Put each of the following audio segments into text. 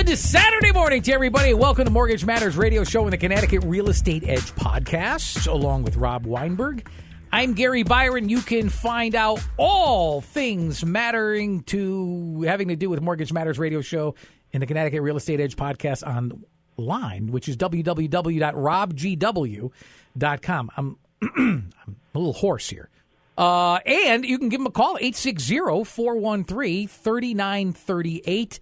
Good Saturday morning to everybody. Welcome to Mortgage Matters Radio Show and the Connecticut Real Estate Edge podcast, along with Rob Weinberg. I'm Gary Byron. You can find out all things having to do with Mortgage Matters Radio Show and the Connecticut Real Estate Edge podcast online, which is www.robgw.com. I'm a little hoarse here. And you can give them a call, 860-413-3938.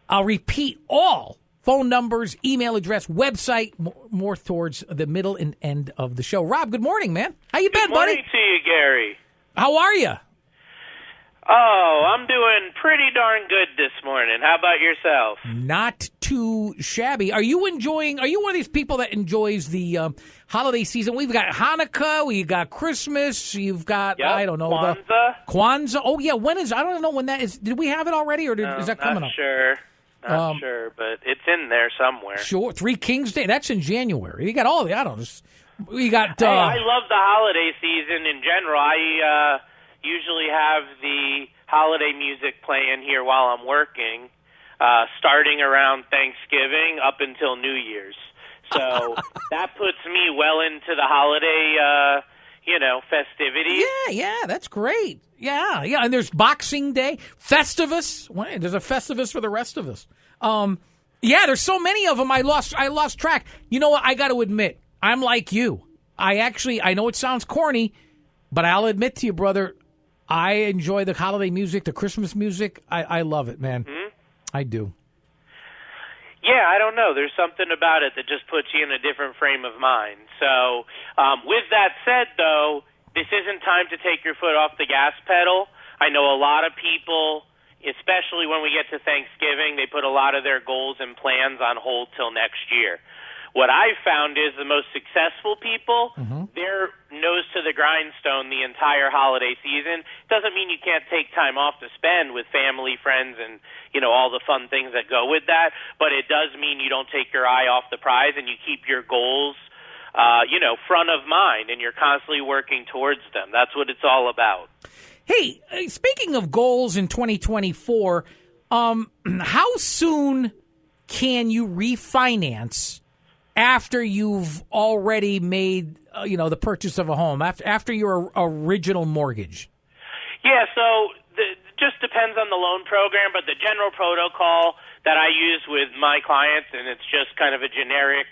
I'll repeat all phone numbers, email address, website, more towards the middle and end of the show. Rob, good morning, man. How you been, buddy? Good morning to you, Gary. How are you? Oh, I'm doing pretty darn good this morning. How about yourself? Not too shabby. Are you one of these people that enjoys the holiday season? We've got Hanukkah, we've got Christmas, you've got, I don't know. Kwanzaa. Oh, yeah. When is, I don't know when that is. Did we have it already, or is that coming up? Not sure, but it's in there somewhere. Sure. Three Kings Day. That's in January. You got all the, I don't know. We got. Hey, I love the holiday season in general. I usually have the holiday music playing here while I'm working, starting around Thanksgiving up until New Year's. So that puts me well into the holiday, festivities. Yeah, that's great. Yeah, and there's Boxing Day, Festivus. There's a Festivus for the rest of us. There's so many of them. I lost track. You know what? I got to admit, I'm like you. I know it sounds corny, but I'll admit to you, brother, I enjoy the holiday music, the Christmas music. I love it, man. Mm-hmm. I do. Yeah, I don't know. There's something about it that just puts you in a different frame of mind. So with that said, though, this isn't time to take your foot off the gas pedal. I know a lot of people, especially when we get to Thanksgiving, they put a lot of their goals and plans on hold till next year. What I've found is the most successful people, they're nose to the grindstone the entire holiday season. Doesn't mean you can't take time off to spend with family, friends, and, all the fun things that go with that. But it does mean you don't take your eye off the prize and you keep your goals, front of mind, and you're constantly working towards them. That's what it's all about. Hey, speaking of goals in 2024, how soon can you refinance after you've already made, the purchase of a home, after your original mortgage? Yeah, so it just depends on the loan program, but the general protocol that I use with my clients, and it's just kind of a generic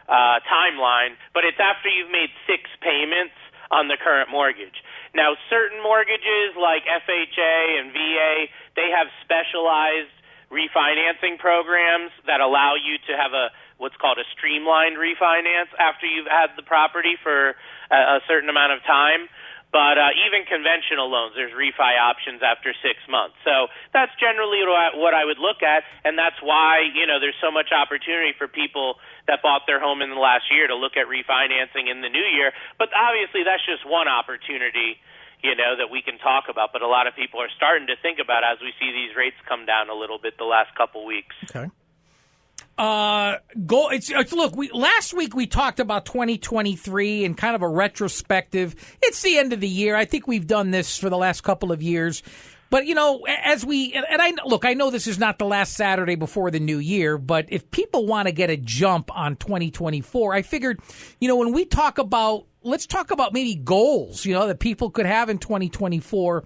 timeline, but it's after you've made 6 payments on the current mortgage. Now, certain mortgages like FHA and VA, they have specialized refinancing programs that allow you to have what's called a streamlined refinance after you've had the property for a certain amount of time. But even conventional loans, there's refi options after 6 months. So that's generally what I would look at, and that's why, there's so much opportunity for people that bought their home in the last year to look at refinancing in the new year. But obviously that's just one opportunity, that we can talk about. But a lot of people are starting to think about as we see these rates come down a little bit the last couple weeks. Okay. Look, last week we talked about 2023 and kind of a retrospective. It's the end of the year. I think we've done this for the last couple of years. But, I know this is not the last Saturday before the new year, but if people want to get a jump on 2024, I figured, when we talk about, let's talk about maybe goals, that people could have in 2024,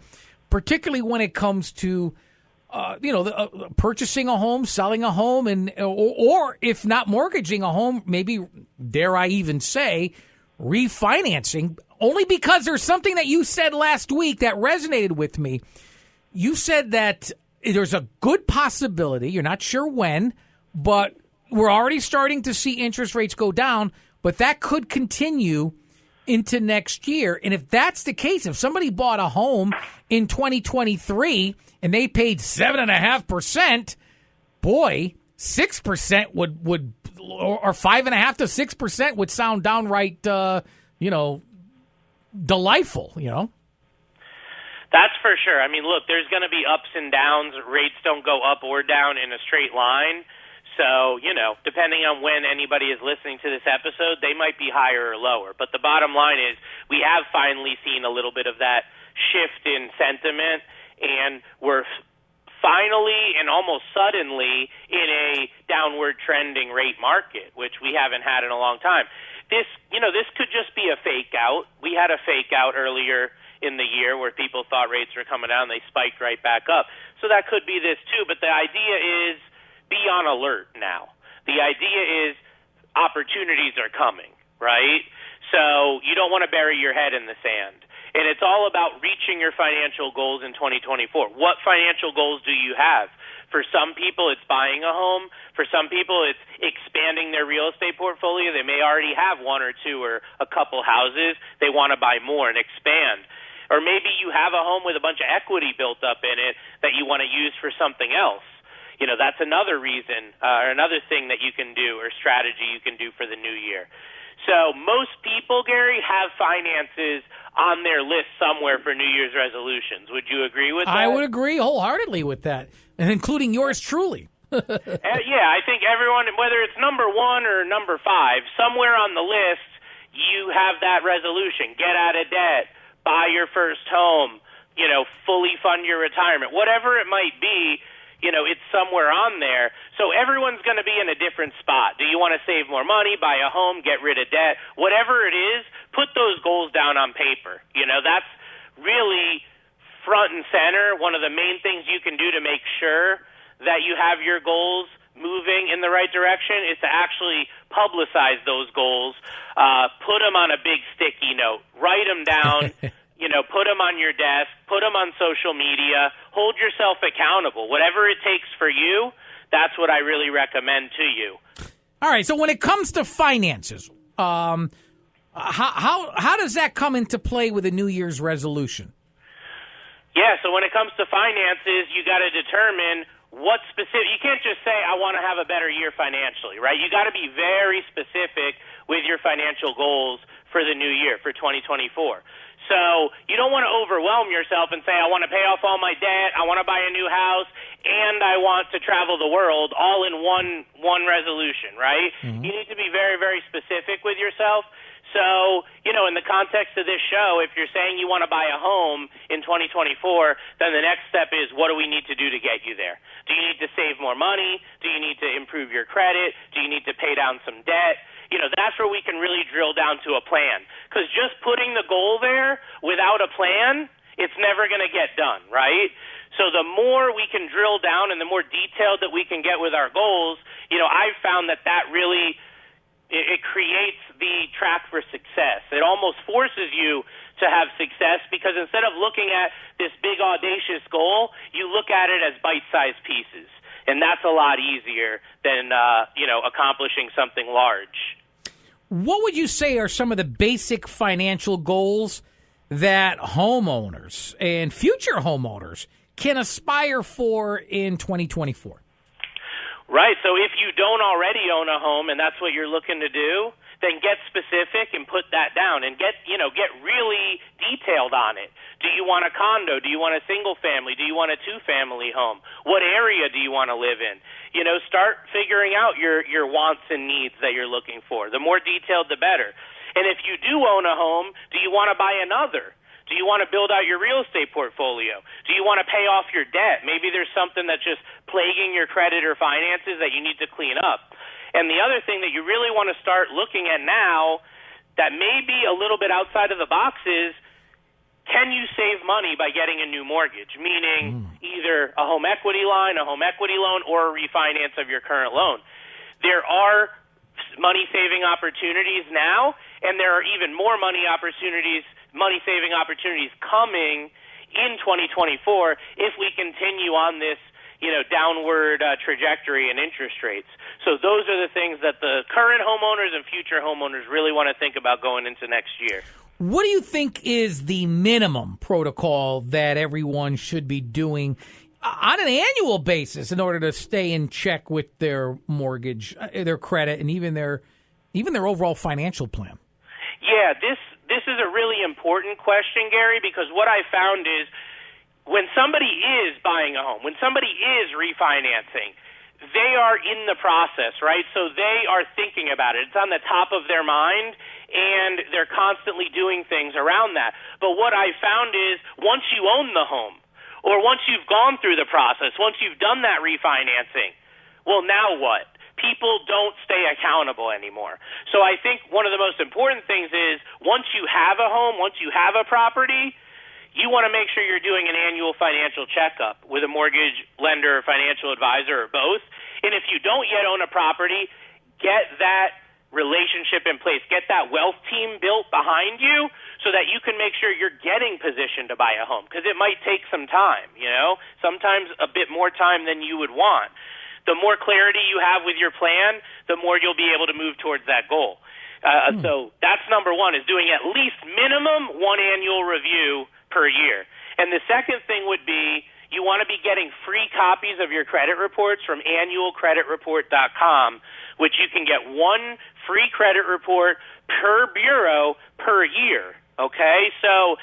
particularly when it comes to purchasing a home, selling a home, and or if not mortgaging a home, maybe, dare I even say, refinancing, only because there's something that you said last week that resonated with me. You said that there's a good possibility, you're not sure when, but we're already starting to see interest rates go down, but that could continue into next year. And if that's the case, if somebody bought a home in 2023 and they paid 7.5%, boy, 6% would or 5.5% to 6% would sound downright, delightful, That's for sure. I mean, look, there's going to be ups and downs. Rates don't go up or down in a straight line. So, depending on when anybody is listening to this episode, they might be higher or lower. But the bottom line is we have finally seen a little bit of that shift in sentiment, and we're finally and almost suddenly in a downward trending rate market, which we haven't had in a long time. This could just be a fake out. We had a fake out earlier in the year where people thought rates were coming down. They spiked right back up. So that could be this too. But the idea is be on alert now. The idea is opportunities are coming, right? So you don't want to bury your head in the sand. And it's all about reaching your financial goals in 2024. What financial goals do you have? For some people, it's buying a home. For some people, it's expanding their real estate portfolio. They may already have one or two or a couple houses. They want to buy more and expand. Or maybe you have a home with a bunch of equity built up in it that you want to use for something else. That's another reason or another thing that you can do or strategy you can do for the new year. So most people, Gary, have finances on their list somewhere for New Year's resolutions. Would you agree with that? I would agree wholeheartedly with that, and including yours truly. Yeah, I think everyone, whether it's number 1 or number 5, somewhere on the list you have that resolution. Get out of debt, buy your first home, fully fund your retirement. Whatever it might be, it's somewhere on there. So everyone's going to be in a different spot. Do you want to save more money, buy a home, get rid of debt? Whatever it is, put those goals down on paper. That's really front and center. One of the main things you can do to make sure that you have your goals moving in the right direction is to actually publicize those goals, put them on a big sticky note, write them down, put them on your desk, put them on social media, hold yourself accountable. Whatever it takes for you, that's what I really recommend to you. All right, so when it comes to finances, how does that come into play with a New Year's resolution? Yeah, so when it comes to finances, you got to determine what specific. You can't just say, I want to have a better year financially, right? You got to be very specific with your financial goals for the new year, for 2024. So you don't want to overwhelm yourself and say, I want to pay off all my debt, I want to buy a new house, and I want to travel the world all in one resolution, right? Mm-hmm. You need to be very, very specific with yourself. So, in the context of this show, if you're saying you want to buy a home in 2024, then the next step is, what do we need to do to get you there? Do you need to save more money? Do you need to improve your credit? Do you need to pay down some debt? That's where we can really drill down to a plan. Because just putting the goal there without a plan, it's never going to get done, right? So the more we can drill down and the more detailed that we can get with our goals, I've found that really it creates the track for success. It almost forces you to have success because instead of looking at this big audacious goal, you look at it as bite-sized pieces. And that's a lot easier than, accomplishing something large. What would you say are some of the basic financial goals that homeowners and future homeowners can aspire for in 2024? Right. So if you don't already own a home and that's what you're looking to do, then get specific and put that down and get really detailed on it. Do you want a condo? Do you want a single family? Do you want a 2-family home? What area do you want to live in? Start figuring out your wants and needs that you're looking for. The more detailed, the better. And if you do own a home, do you want to buy another? Do you want to build out your real estate portfolio? Do you want to pay off your debt? Maybe there's something that's just plaguing your credit or finances that you need to clean up. And the other thing that you really want to start looking at now that may be a little bit outside of the box is, can you save money by getting a new mortgage? Meaning either a home equity line, a home equity loan, or a refinance of your current loan. There are money-saving opportunities now, and there are even more money-saving opportunities coming in 2024 if we continue on this downward trajectory in interest rates. So those are the things that the current homeowners and future homeowners really want to think about going into next year. What do you think is the minimum protocol that everyone should be doing on an annual basis in order to stay in check with their mortgage, their credit, and even their overall financial plan? Yeah, this is a really important question, Gary, because what I found is when somebody is buying a home, when somebody is refinancing, they are in the process, right? So they are thinking about it. It's on the top of their mind, and they're constantly doing things around that. But what I found is once you own the home, Or once you've gone through the process, once you've done that refinancing, well, now what? People don't stay accountable anymore. So I think one of the most important things is once you have a home, once you have a property, you want to make sure you're doing an annual financial checkup with a mortgage lender or financial advisor or both. And if you don't yet own a property, get that relationship in place. Get that wealth team built behind you so that you can make sure you're getting positioned to buy a home, because it might take some time, sometimes a bit more time than you would want. The more clarity you have with your plan, the more you'll be able to move towards that goal. So that's number one, is doing at least minimum one annual review per year. And the second thing would be you want to be getting free copies of your credit reports from annualcreditreport.com, which you can get one free credit report per bureau per year. Okay? So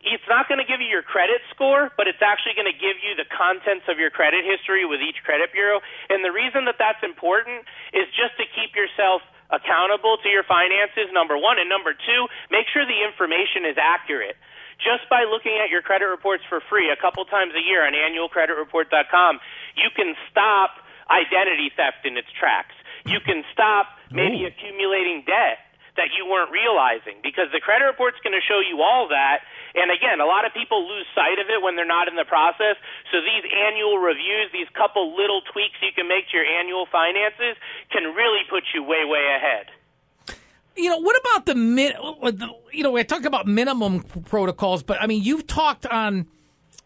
it's not going to give you your credit score, but it's actually going to give you the contents of your credit history with each credit bureau. And the reason that that's important is just to keep yourself accountable to your finances, number one. And number two, make sure the information is accurate. Just by looking at your credit reports for free a couple times a year on annualcreditreport.com, you can stop identity theft in its tracks. You can stop maybe accumulating debt that you weren't realizing, because the credit report's going to show you all that. And again, a lot of people lose sight of it when they're not in the process. So these annual reviews, these couple little tweaks you can make to your annual finances can really put you way, way ahead. What about I talked about minimum protocols, but I mean, you've talked on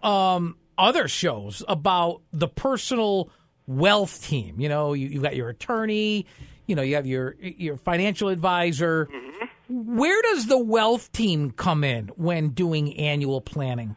other shows about the personal wealth team. You've got your attorney, you have your financial advisor. Mm-hmm. Where does the wealth team come in when doing annual planning?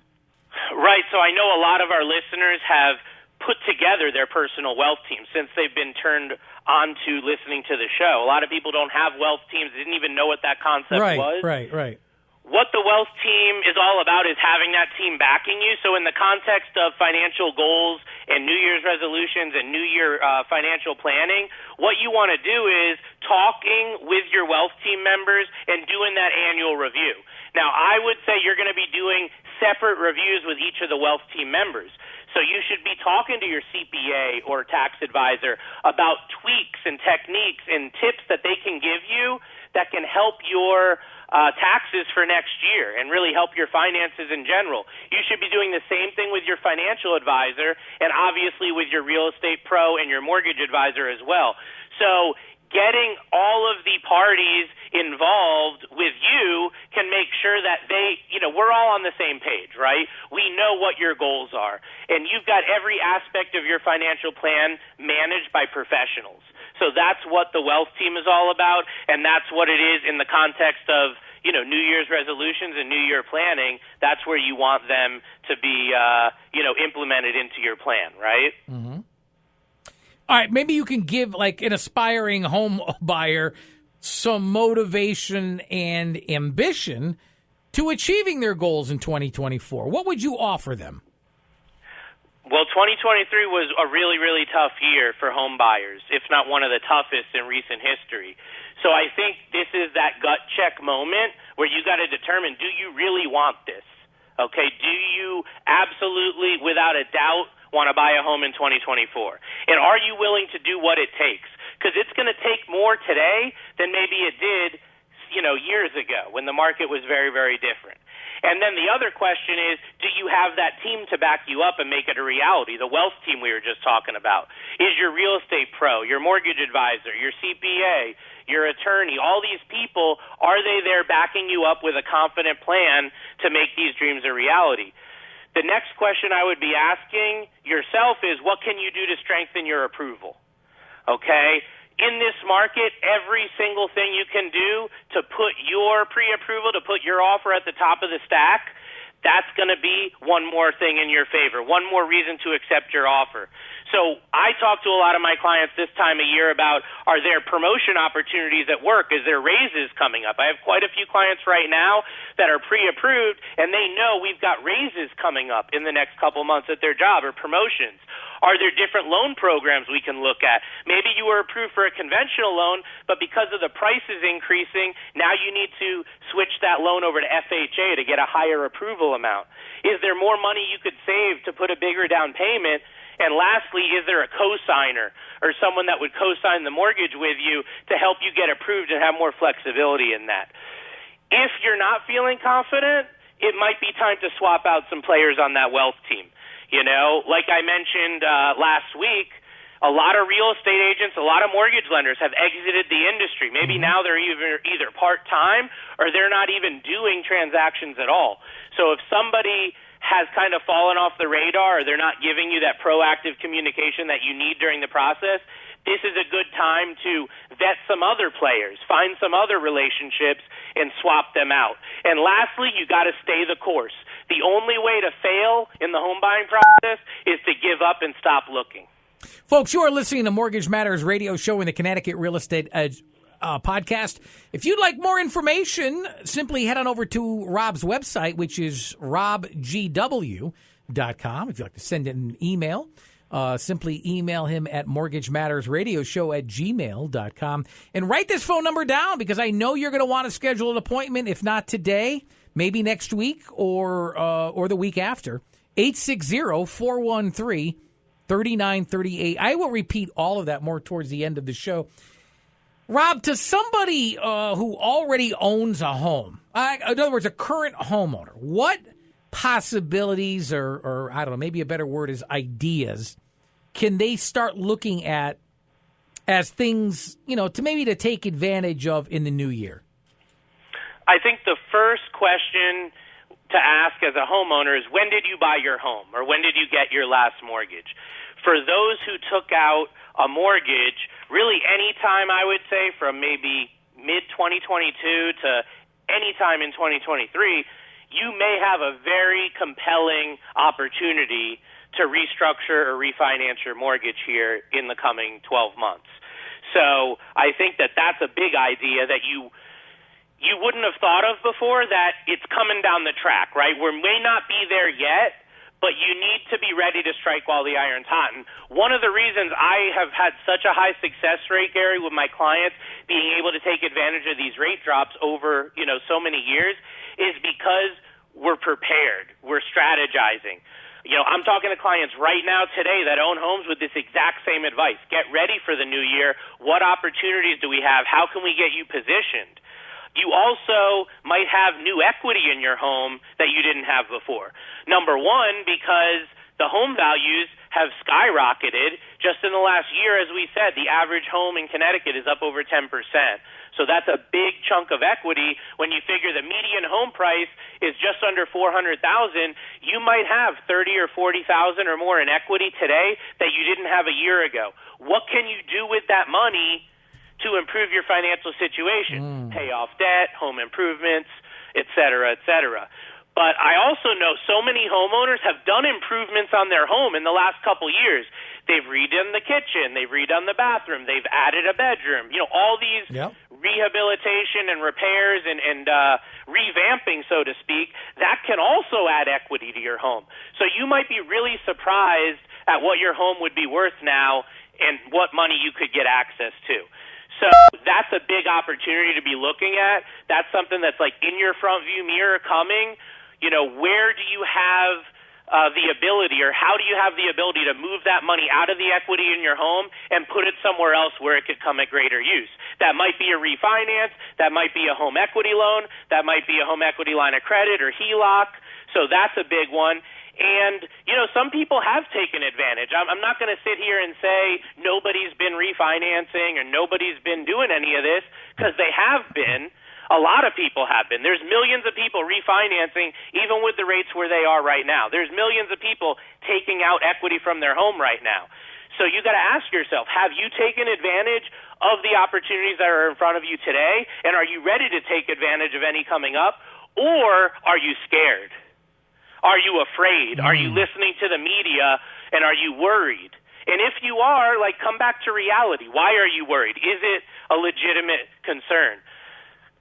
Right. So I know a lot of our listeners have put together their personal wealth team since they've been turned on to listening to the show. A lot of people don't have wealth teams, didn't even know what that concept was. Right. What the wealth team is all about is having that team backing you. So in the context of financial goals and New Year's resolutions and New Year financial planning, what you want to do is talking with your wealth team members and doing that annual review. Now, I would say you're going to be doing separate reviews with each of the wealth team members. So you should be talking to your CPA or tax advisor about tweaks and techniques and tips that they can give you that can help your taxes for next year and really help your finances in general. You should be doing the same thing with your financial advisor and obviously with your real estate pro and your mortgage advisor as well. So getting all of the parties involved with you can make sure that we're all on the same page, right? We know what your goals are, and you've got every aspect of your financial plan managed by professionals. So that's what the wealth team is all about, and that's what it is in the context of New Year's resolutions and New Year planning. That's where you want them to be implemented into your plan, right? Mm-hmm. All right, maybe you can give like an aspiring home buyer some motivation and ambition to achieving their goals in 2024. What would you offer them? Well, 2023 was a really, really tough year for home buyers, if not one of the toughest in recent history. So I think this is that gut check moment where you got to determine, do you really want this? Okay, do you absolutely, without a doubt, want to buy a home in 2024? And are you willing to do what it takes? Because it's going to take more today than maybe it did, years ago when the market was very, very different. And then the other question is, do you have that team to back you up and make it a reality? The wealth team we were just talking about. Is your real estate pro, your mortgage advisor, your CPA, your attorney, all these people, are they there backing you up with a confident plan to make these dreams a reality? The next question I would be asking yourself is, what can you do to strengthen your approval? Okay? In this market, every single thing you can do to put your pre-approval, to put your offer at the top of the stack, that's going to be one more thing in your favor, one more reason to accept your offer. So I talk to a lot of my clients this time of year about, are there promotion opportunities at work? Is there raises coming up? I have quite a few clients right now that are pre-approved, and they know we've got raises coming up in the next couple months at their job, or promotions. Are there different loan programs we can look at? Maybe you were approved for a conventional loan, but because of the prices increasing, now you need to switch that loan over to FHA to get a higher approval amount. Is there more money you could save to put a bigger down payment? And lastly, is there a cosigner or someone that would cosign the mortgage with you to help you get approved and have more flexibility in that? If you're not feeling confident, it might be time to swap out some players on that wealth team. You know, like I mentioned last week, a lot of real estate agents, a lot of mortgage lenders have exited the industry. Maybe now they're either part-time or they're not even doing transactions at all. So if somebody has kind of fallen off the radar, or they're not giving you that proactive communication that you need during the process, this is a good time to vet some other players, find some other relationships, and swap them out. And lastly, you got to stay the course. The only way to fail in the home buying process is to give up and stop looking. Folks, you are listening to Mortgage Matters radio show in the Connecticut Real Estate podcast. If you'd like more information, simply head on over to Rob's website, which is robgw.com. If you'd like to send an email, simply email him at mortgagemattersradioshow@gmail.com. And write this phone number down, because I know you're going to want to schedule an appointment, if not today, maybe next week or the week after. 860-413-3938. I will repeat all of that more towards the end of the show. Rob, to somebody who already owns a home, in other words, a current homeowner, what possibilities or I don't know, maybe a better word is ideas, can they start looking at as things, to take advantage of in the new year? I think the first question to ask as a homeowner is, when did you buy your home, or when did you get your last mortgage? For those who took out a mortgage, really any time, I would say, from maybe mid-2022 to any time in 2023, you may have a very compelling opportunity to restructure or refinance your mortgage here in the coming 12 months. So I think that that's a big idea that you wouldn't have thought of before, that it's coming down the track, right? We may not be there yet, but you need to be ready to strike while the iron's hot. And one of the reasons I have had such a high success rate, Gary, with my clients being able to take advantage of these rate drops over, so many years, is because we're prepared. We're strategizing. I'm talking to clients right now today that own homes with this exact same advice. Get ready for the new year. What opportunities do we have? How can we get you positioned? You also might have new equity in your home that you didn't have before. Number one, because the home values have skyrocketed. Just in the last year, as we said, the average home in Connecticut is up over 10%. So that's a big chunk of equity. When you figure the median home price is just under $400,000, you might have $30,000 or $40,000 or more in equity today that you didn't have a year ago. What can you do with that money to improve your financial situation? Pay off debt, home improvements, et cetera, et cetera. But I also know so many homeowners have done improvements on their home in the last couple years. They've redone the kitchen, they've redone the bathroom, they've added a bedroom. All these rehabilitation and repairs and revamping, so to speak, that can also add equity to your home. So you might be really surprised at what your home would be worth now and what money you could get access to. So that's a big opportunity to be looking at. That's something that's like in your front view mirror coming. Where do you have the ability, or how do you have the ability to move that money out of the equity in your home and put it somewhere else where it could come at greater use? That might be a refinance. That might be a home equity loan. That might be a home equity line of credit or HELOC. So that's a big one. And, some people have taken advantage. I'm not going to sit here and say nobody's been refinancing or nobody's been doing any of this, because they have been. A lot of people have been. There's millions of people refinancing, even with the rates where they are right now. There's millions of people taking out equity from their home right now. So you got to ask yourself, have you taken advantage of the opportunities that are in front of you today? And are you ready to take advantage of any coming up? Or are you scared? Are you afraid? Are you listening to the media, and are you worried? And if you are, like, come back to reality. Why are you worried? Is it a legitimate concern?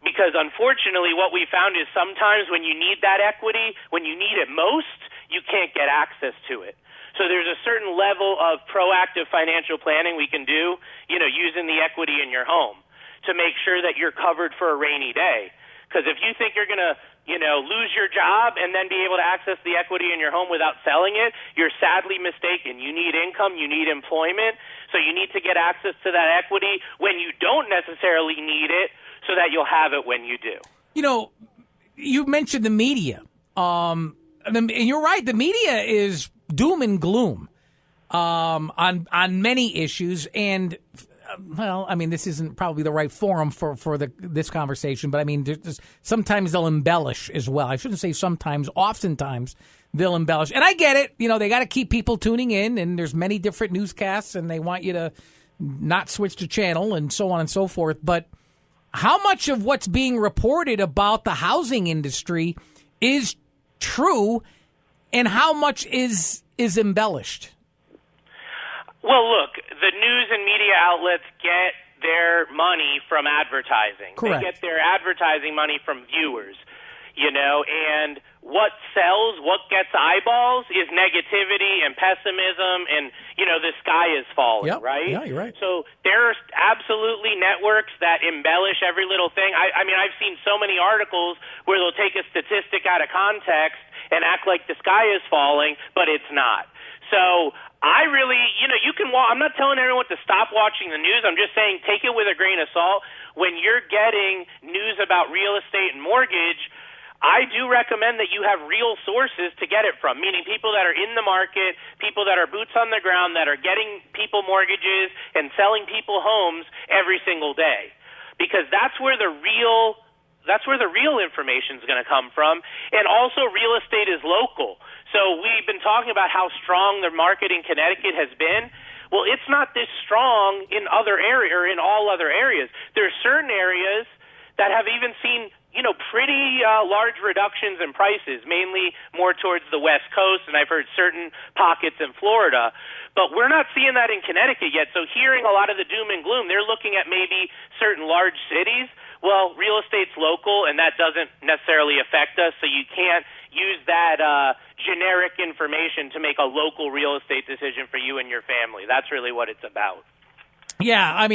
Because unfortunately, what we found is sometimes when you need that equity, when you need it most, you can't get access to it. So there's a certain level of proactive financial planning we can do, using the equity in your home to make sure that you're covered for a rainy day. Because if you think you're going to, lose your job and then be able to access the equity in your home without selling it, you're sadly mistaken. You need income, you need employment, so you need to get access to that equity when you don't necessarily need it so that you'll have it when you do. You mentioned the media. And you're right, the media is doom and gloom on many issues, and this isn't probably the right forum for this conversation, but sometimes they'll embellish as well. I shouldn't say sometimes, oftentimes they'll embellish. And I get it. They got to keep people tuning in, and there's many different newscasts, and they want you to not switch the channel and so on and so forth. But how much of what's being reported about the housing industry is true, and how much is embellished? Well, look, the news and media outlets get their money from advertising. Correct. They get their advertising money from viewers, and what sells, what gets eyeballs is negativity and pessimism and, the sky is falling, yep. right? Yeah, you're right. So there are absolutely networks that embellish every little thing. I've seen so many articles where they'll take a statistic out of context and act like the sky is falling, but it's not. So I really, you can I'm not telling everyone to stop watching the news. I'm just saying take it with a grain of salt. When you're getting news about real estate and mortgage, I do recommend that you have real sources to get it from, meaning people that are in the market, people that are boots on the ground, that are getting people mortgages and selling people homes every single day. Because that's where the real information is going to come from. And also real estate is local. So we've been talking about how strong the market in Connecticut has been. Well, it's not this strong in other areas or in all other areas. There are certain areas that have even seen, pretty large reductions in prices, mainly more towards the West Coast, and I've heard certain pockets in Florida. But we're not seeing that in Connecticut yet. So hearing a lot of the doom and gloom, they're looking at maybe certain large cities. Well, real estate's local, and that doesn't necessarily affect us, so you can't use that generic information to make a local real estate decision for you and your family. That's really what it's about. Yeah,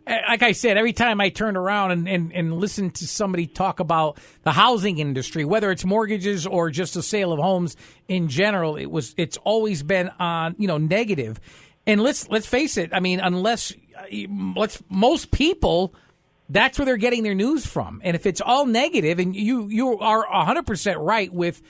like I said, every time I turn around and listen to somebody talk about the housing industry, whether it's mortgages or just the sale of homes in general, it's always been on, negative. And let's face it, most people, that's where they're getting their news from. And if it's all negative, and you are 100% right with,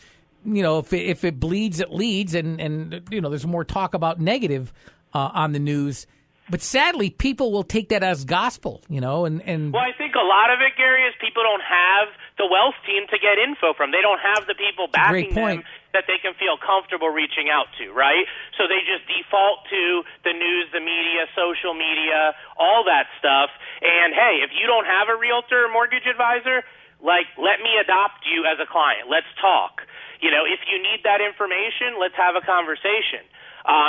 if it bleeds, it leads, and there's more talk about negative on the news. But sadly, people will take that as gospel, and Well, I think a lot of it, Gary, is people don't have the wealth team to get info from. They don't have the people backing them that they can feel comfortable reaching out to, right? So they just default to the news, the media, social media, all that stuff. And, hey, if you don't have a realtor or mortgage advisor, let me adopt you as a client. Let's talk. If you need that information, let's have a conversation.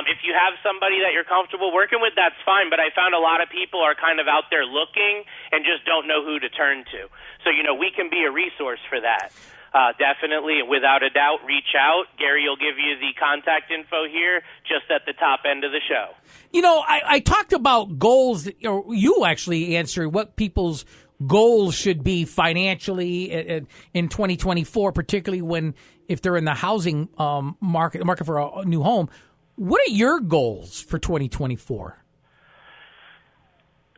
If you have somebody that you're comfortable working with, that's fine. But I found a lot of people are kind of out there looking and just don't know who to turn to. So, we can be a resource for that. Definitely, without a doubt, reach out. Gary will give you the contact info here just at the top end of the show. I talked about goals, or you actually answered what people's goals should be financially in 2024, particularly if they're in the housing market for a new home. What are your goals for 2024?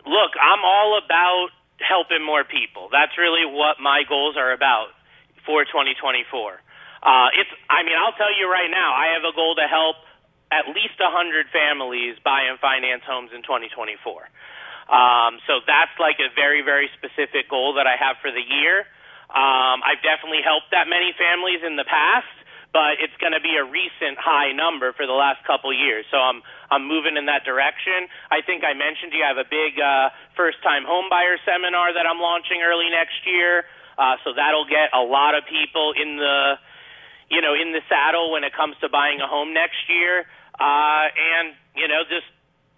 Look, I'm all about helping more people. That's really what my goals are about for 2024. I'll tell you right now, I have a goal to help at least 100 families buy and finance homes in 2024. So that's like a very, very specific goal that I have for the year. I've definitely helped that many families in the past, but it's going to be a recent high number for the last couple years. So I'm moving in that direction. I think I mentioned I have a big first-time home buyer seminar that I'm launching early next year. So that'll get a lot of people in the saddle when it comes to buying a home next year. And just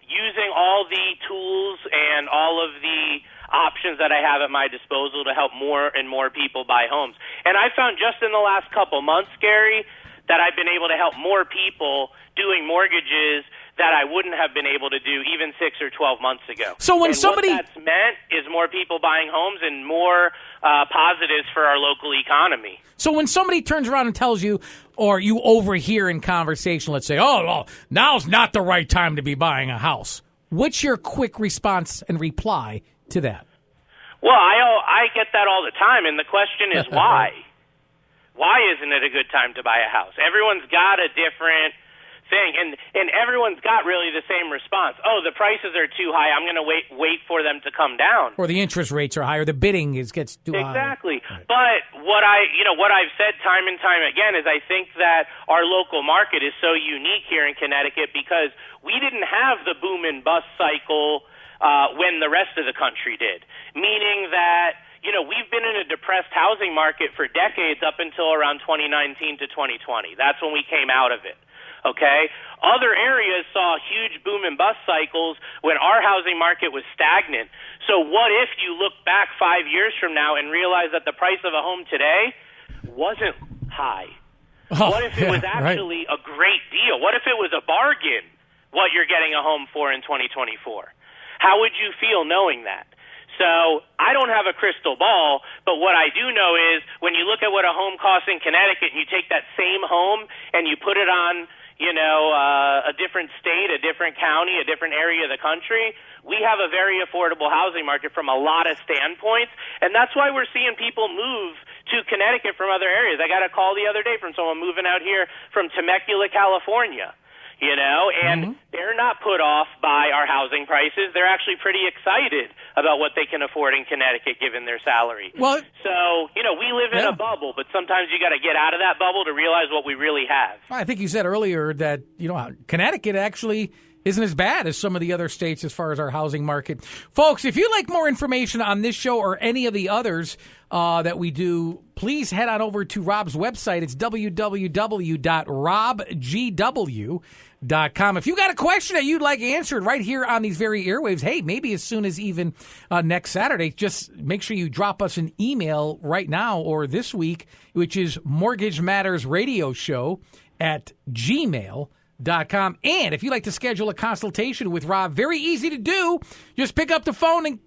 using all the tools and all of the options that I have at my disposal to help more and more people buy homes. And I found just in the last couple months, Gary, that I've been able to help more people doing mortgages that I wouldn't have been able to do even 6 or 12 months ago. So when what that's meant is more people buying homes and more positives for our local economy. So when somebody turns around and tells you, or you overhear in conversation, let's say, oh, well, now's not the right time to be buying a house, what's your quick response and reply to that? Well, I get that all the time, and the question is why? Why isn't it a good time to buy a house? Everyone's got a different thing, and everyone's got really the same response. Oh, the prices are too high. I'm going to wait for them to come down. Or the interest rates are higher. The bidding gets too high. Exactly. Right. But what I've said time and time again is I think that our local market is so unique here in Connecticut because we didn't have the boom and bust cycle when the rest of the country did, meaning that we've been in a depressed housing market for decades up until around 2019 to 2020. That's when we came out of it. Okay? Other areas saw huge boom and bust cycles when our housing market was stagnant. So what if you look back 5 years from now and realize that the price of a home today wasn't high? What if it was actually a great deal? What if it was a bargain, what you're getting a home for in 2024? How would you feel knowing that? So I don't have a crystal ball, but what I do know is when you look at what a home costs in Connecticut and you take that same home and you put it on a different state, a different county, a different area of the country, we have a very affordable housing market from a lot of standpoints, and that's why we're seeing people move to Connecticut from other areas. I got a call the other day from someone moving out here from Temecula, California, and they're not put off by our housing prices. They're actually pretty excited about what they can afford in Connecticut given their salary. Well, so, we live in a bubble, but sometimes you got to get out of that bubble to realize what we really have. I think you said earlier that, Connecticut actually isn't as bad as some of the other states as far as our housing market. Folks, if you'd like more information on this show or any of the others that we do, please head on over to Rob's website. It's www.robgw.com. If you got a question that you'd like answered right here on these very airwaves, hey, maybe as soon as even next Saturday, just make sure you drop us an email right now or this week, which is Mortgage Matters Radio Show at gmail.com. And if you'd like to schedule a consultation with Rob, very easy to do. Just pick up the phone and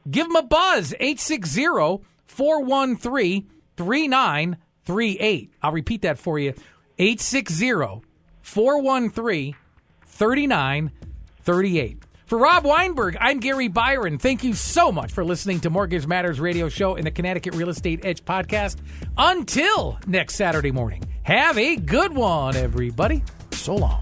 give him a buzz, 860-413-3938. I'll repeat that for you, 860-413-3938. For Rob Weinberg, I'm Gary Byron. Thank you so much for listening to Mortgage Matters Radio Show and the Connecticut Real Estate Edge podcast. Until next Saturday morning, have a good one, everybody. So long.